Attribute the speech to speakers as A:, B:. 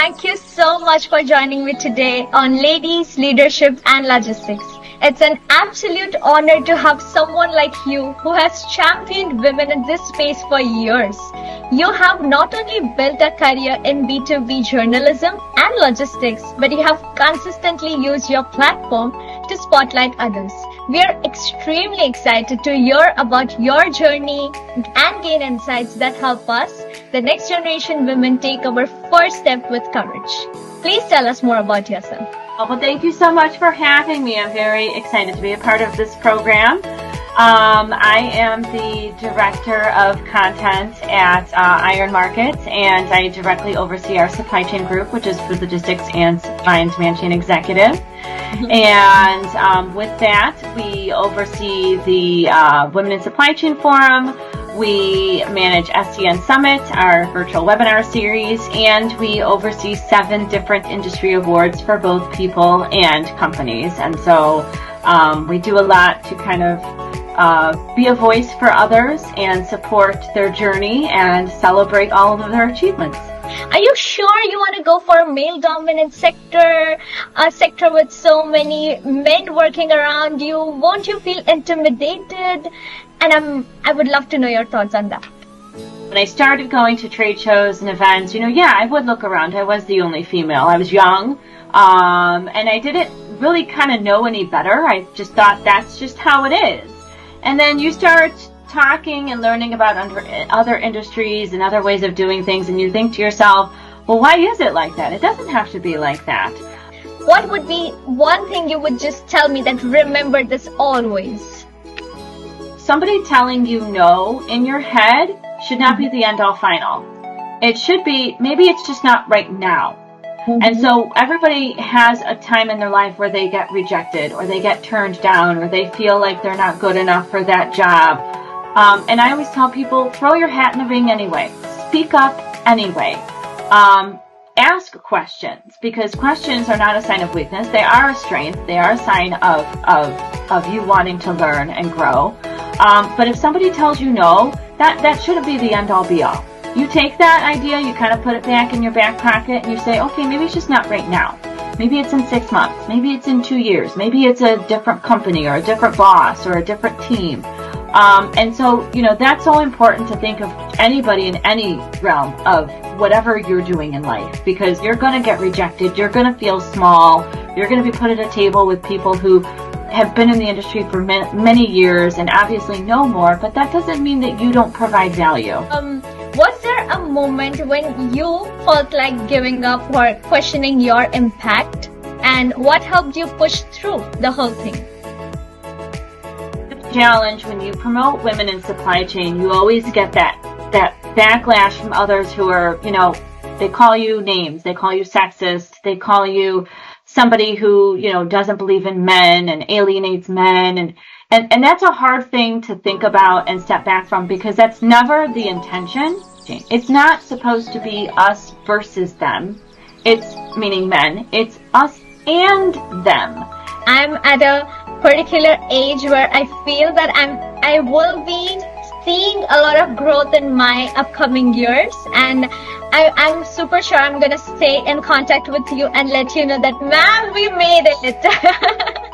A: Thank you so much for joining me today on Ladies, Leadership and Logistics. It's an absolute honor to have someone like you who has championed women in this space for years. You have not only built a career in B2B journalism and logistics, but you have consistently used your platform to spotlight others. We are extremely excited to hear about your journey and gain insights that help us, the next generation women, take our first step with courage. Please tell us more about yourself.
B: Well, thank you so much for having me. I'm very excited to be a part of this program. I am the Director of Content at Iron Market, and I directly oversee our supply chain group, which is for logistics and supply and demand chain executive. And with that, we oversee the Women in Supply Chain Forum. We manage SCN Summit, our virtual webinar series, and we oversee 7 different industry awards for both people and companies. And so we do a lot to kind of be a voice for others and support their journey and celebrate all of their achievements.
A: Are you sure you want to go for a male-dominant sector, a sector with so many men working around you? Won't you feel intimidated? And I would love to know your thoughts on that.
B: When I started going to trade shows and events, I would look around. I was the only female. I was young, and I didn't really kind of know any better. I just thought that's just how it is. And then you start talking and learning about other industries and other ways of doing things, and you think to yourself, well, why is it like that? It doesn't have to be like that.
A: What would be one thing you would just tell me that remember this always?
B: Somebody telling you no in your head should not be the end-all final. It should be, maybe it's just not right now. And so everybody has a time in their life where they get rejected or they get turned down or they feel like they're not good enough for that job. And I always tell people, throw your hat in the ring anyway. Speak up anyway. Ask questions, because questions are not a sign of weakness. They are a strength. They are a sign of you wanting to learn and grow. But if somebody tells you no, that shouldn't be the end-all be-all. You take that idea, you kind of put it back in your back pocket, and you say, okay, maybe it's just not right now. Maybe it's in 6 months. Maybe it's in 2 years. Maybe it's a different company or a different boss or a different team. And so, that's so important to think of anybody in any realm of whatever you're doing in life, because you're going to get rejected. You're going to feel small. You're going to be put at a table with people who have been in the industry for many years and obviously know more, but that doesn't mean that you don't provide value.
A: Was there a moment when you felt like giving up or questioning your impact, and what helped you push through the whole thing?
B: The challenge when you promote women in supply chain, you always get that backlash from others who are, they call you names, they call you sexist, they call you somebody who, doesn't believe in men and alienates men. And that's a hard thing to think about and step back from, because that's never the intention. It's not supposed to be us versus them. It's, meaning men, it's us and them.
A: I'm at a particular age where I feel that I will be seeing a lot of growth in my upcoming years, and I'm super sure I'm going to stay in contact with you and let you know that, ma'am, we made it.